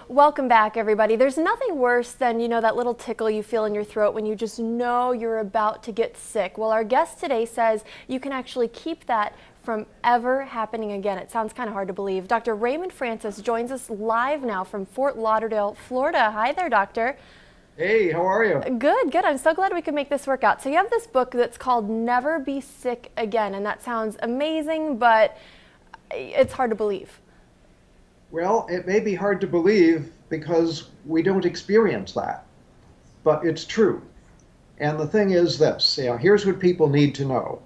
Welcome back, everybody. There's nothing worse than, that little tickle you feel in your throat when you just know you're about to get sick. Well, our guest today says you can actually keep that from ever happening again. It sounds kind of hard to believe. Dr. Raymond Francis joins us live now from Fort Lauderdale, Florida. Hi there, doctor. Hey, how are you? Good, good. I'm so glad we could make this work out. So you have this book that's called Never Be Sick Again, and that sounds amazing, but it's hard to believe. Well, it may be hard to believe because we don't experience that, but it's true. And the thing is this, here's what people need to know.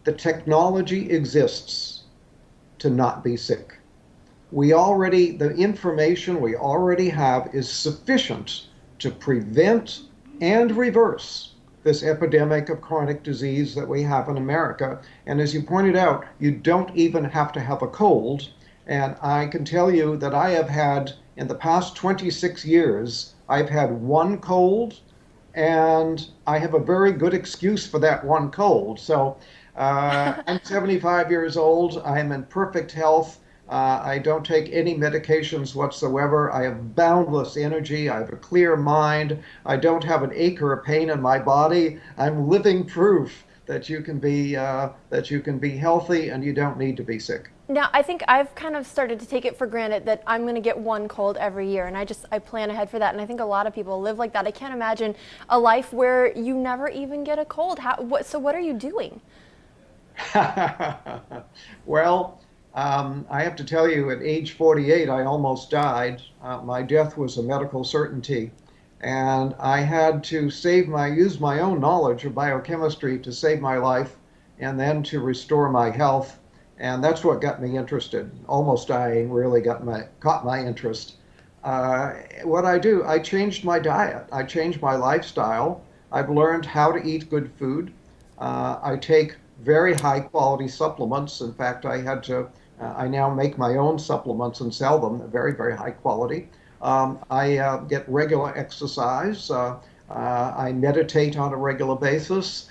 The technology exists to not be sick. The information we already have is sufficient to prevent and reverse this epidemic of chronic disease that we have in America. And as you pointed out, you don't even have to have a cold. And I can tell you that I have had, in the past 26 years, I've had one cold, and I have a very good excuse for that one cold. So I'm 75 years old. I am in perfect health. I don't take any medications whatsoever. I have boundless energy. I have a clear mind. I don't have an ache or a pain in my body. I'm living proof that you can be healthy and you don't need to be sick. Now, I think I've kind of started to take it for granted that I'm going to get one cold every year, and I plan ahead for that, and I think a lot of people live like that. I can't imagine a life where you never even get a cold. So what are you doing? Well, I have to tell you, at age 48, I almost died. My death was a medical certainty, and I had to use my own knowledge of biochemistry to save my life and then to restore my health. And that's what got me interested. Almost dying really caught my interest. What I do, I changed my diet. I changed my lifestyle. I've learned how to eat good food. I take very high quality supplements. In fact, I now make my own supplements and sell them, very, very high quality. I get regular exercise. I meditate on a regular basis.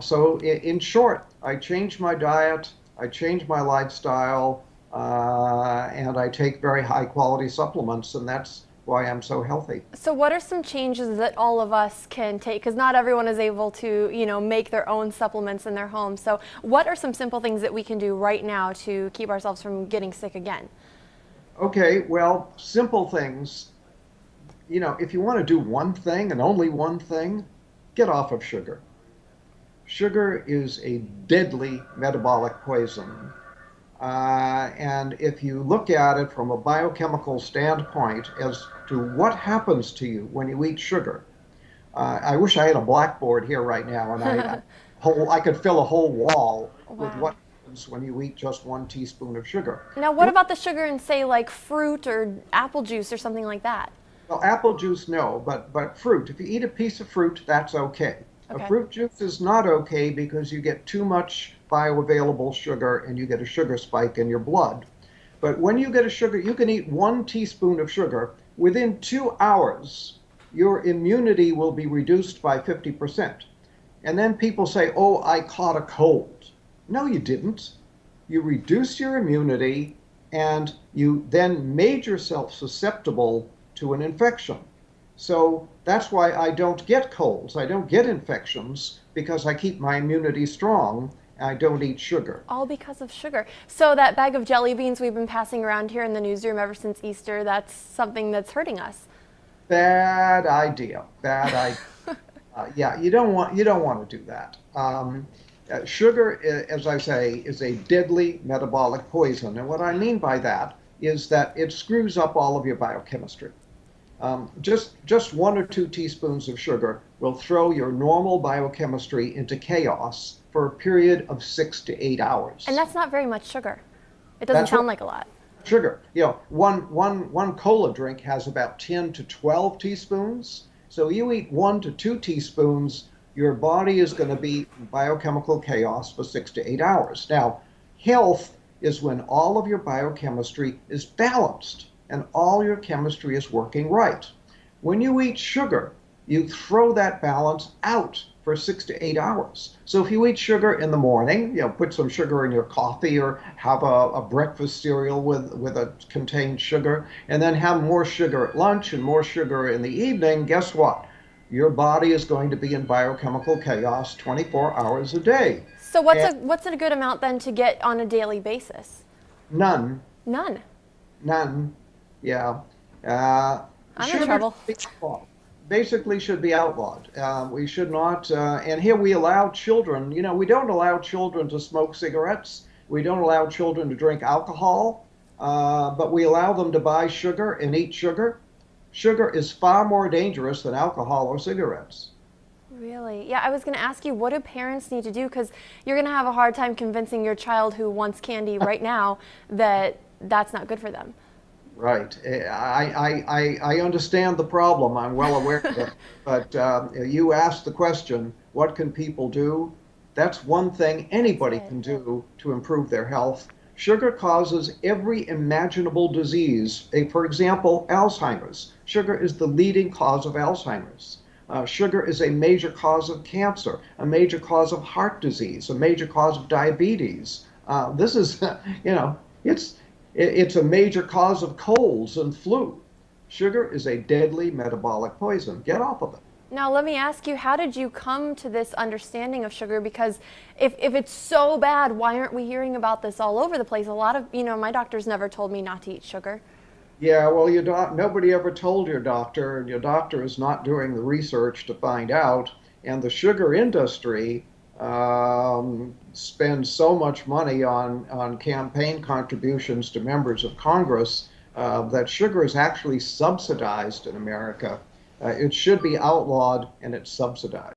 So in short, I changed my diet. I change my lifestyle, and I take very high quality supplements, and that's why I'm so healthy. So what are some changes that all of us can take? Because not everyone is able to, make their own supplements in their home. So what are some simple things that we can do right now to keep ourselves from getting sick again? Okay, well, simple things. If you want to do one thing and only one thing, get off of sugar. Sugar is a deadly metabolic poison. And if you look at it from a biochemical standpoint as to what happens to you when you eat sugar, I wish I had a blackboard here right now and I could fill a whole wall with what happens when you eat just 1 teaspoon of sugar. Now, what about the sugar in, say, like fruit or apple juice or something like that? Well, apple juice, no, but fruit. If you eat a piece of fruit, that's okay. Okay. A fruit juice is not okay because you get too much bioavailable sugar and you get a sugar spike in your blood. But when you get a sugar, you can eat 1 teaspoon of sugar. Within 2 hours, your immunity will be reduced by 50%. And then people say, oh, I caught a cold. No, you didn't. You reduced your immunity and you then made yourself susceptible to an infection. So that's why I don't get colds. I don't get infections because I keep my immunity strong. I don't eat sugar. All because of sugar. So that bag of jelly beans we've been passing around here in the newsroom ever since Easter, that's something that's hurting us. Bad idea. Bad idea. Yeah, you don't want to do that. Sugar, as I say, is a deadly metabolic poison. And what I mean by that is that it screws up all of your biochemistry. Just 1 or 2 teaspoons of sugar will throw your normal biochemistry into chaos for a period of 6 to 8 hours. And that's not very much sugar. It doesn't sound like a lot. Sugar. One cola drink has about 10 to 12 teaspoons. So you eat 1 to 2 teaspoons, your body is going to be in biochemical chaos for 6 to 8 hours. Now, health is when all of your biochemistry is balanced and all your chemistry is working right. When you eat sugar, you throw that balance out for 6 to 8 hours. So if you eat sugar in the morning, put some sugar in your coffee or have a breakfast cereal with a contained sugar, and then have more sugar at lunch and more sugar in the evening, guess what? Your body is going to be in biochemical chaos 24 hours a day. So And what's a good amount then to get on a daily basis? none, None. none, yeah. Uh, I'm in Sugar trouble. should be outlawed. Basically should be outlawed. We should not, and here we allow children, we don't allow children to smoke cigarettes. We don't allow children to drink alcohol, but we allow them to buy sugar and eat sugar. Sugar is far more dangerous than alcohol or cigarettes. Really? Yeah, I was going to ask you, what do parents need to do? Because you're going to have a hard time convincing your child who wants candy right now that that's not good for them. Right. I understand the problem. I'm well aware of it. But you asked the question, what can people do? That's one thing anybody can do to improve their health. Sugar causes every imaginable disease. For example, Alzheimer's. Sugar is the leading cause of Alzheimer's. Sugar is a major cause of cancer, a major cause of heart disease, a major cause of diabetes. This is, it's a major cause of colds and flu. Sugar is a deadly metabolic poison. Get off of it. Now, let me ask you, how did you come to this understanding of sugar? Because if it's so bad, why aren't we hearing about this all over the place? A lot of, my doctors never told me not to eat sugar. Yeah, well, nobody ever told your doctor, and your doctor is not doing the research to find out. And the sugar industry spends so much money on campaign contributions to members of Congress that sugar is actually subsidized in America. It should be outlawed, and it's subsidized.